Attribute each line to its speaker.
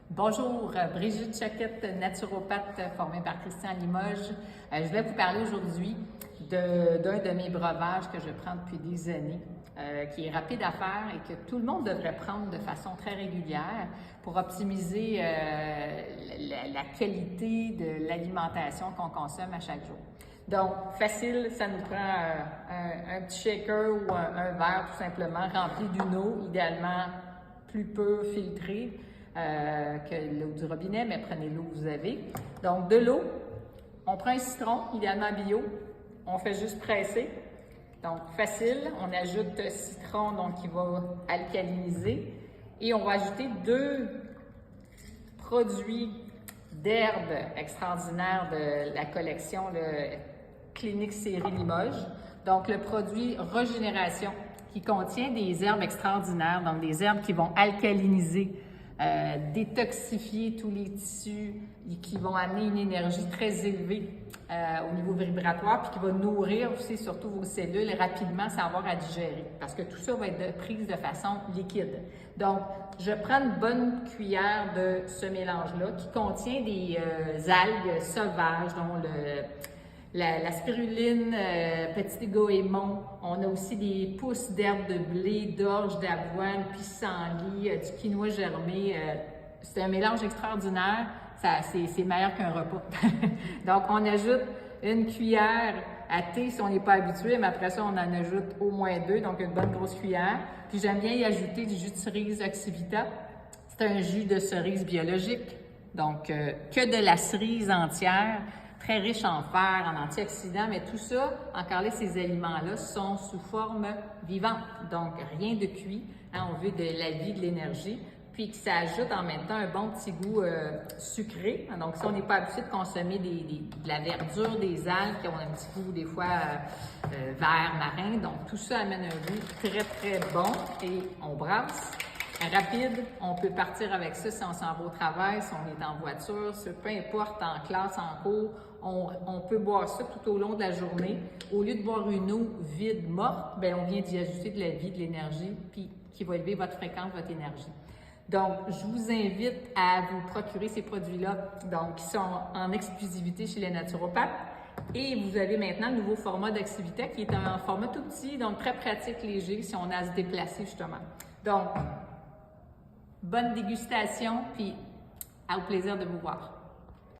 Speaker 1: Bonjour, Brigitte Choquette, naturopathe formée par Christian Limoges. Je vais vous parler aujourd'hui d'un de mes breuvages que je prends depuis des années, qui est rapide à faire et que tout le monde devrait prendre de façon très régulière pour optimiser la qualité de l'alimentation qu'on consomme à chaque jour. Donc, facile, ça nous prend un petit shaker ou un verre tout simplement rempli d'une eau, idéalement plus peu filtrée que l'eau du robinet, mais prenez l'eau que vous avez. Donc, de l'eau, on prend un citron, idéalement bio, on fait juste presser. Donc, facile, on ajoute citron, donc qui va alcaliniser. Et on va ajouter 2 produits d'herbes extraordinaires de la collection Clinique Série Limoges. Donc, le produit Régénération qui contient des herbes extraordinaires, donc des herbes qui vont alcaliniser, détoxifier tous les tissus et qui vont amener une énergie très élevée au niveau vibratoire puis qui va nourrir aussi surtout vos cellules rapidement sans avoir à digérer parce que tout ça va être prise de façon liquide. Donc, je prends une bonne cuillère de ce mélange-là qui contient des algues sauvages dont la spiruline, petit goémon. On a aussi des pousses d'herbes de blé, d'orge, d'avoine, pissenlit, du quinoa germé. C'est un mélange extraordinaire. C'est meilleur qu'un repas. Donc, on ajoute une cuillère à thé si on n'est pas habitué, mais après ça, on en ajoute au moins 2, donc une bonne grosse cuillère. Puis j'aime bien y ajouter du jus de cerise Oxyvita. C'est un jus de cerise biologique, donc que de la cerise entière, très riche en fer, en antioxydants, mais tout ça, encore là, ces aliments-là sont sous forme vivante, donc rien de cuit. On veut de la vie, de l'énergie, puis que ça ajoute en même temps un bon petit goût sucré. Donc, si on n'est pas habitué de consommer de la verdure, des algues qui ont un petit goût des fois vert, marin, donc tout ça amène un goût très, très bon et on brasse. Rapide, on peut partir avec ça si on s'en va au travail, si on est en voiture, peu importe, en classe, en cours, on peut boire ça tout au long de la journée. Au lieu de boire une eau vide, morte, bien, on vient d'y ajouter de la vie, de l'énergie, puis qui va élever votre fréquence, votre énergie. Donc, je vous invite à vous procurer ces produits-là, donc qui sont en exclusivité chez les naturopathes. Et vous avez maintenant le nouveau format d'Oxyvita qui est un format tout petit, donc très pratique, léger, si on a à se déplacer justement. Donc, bonne dégustation, puis au plaisir de vous voir.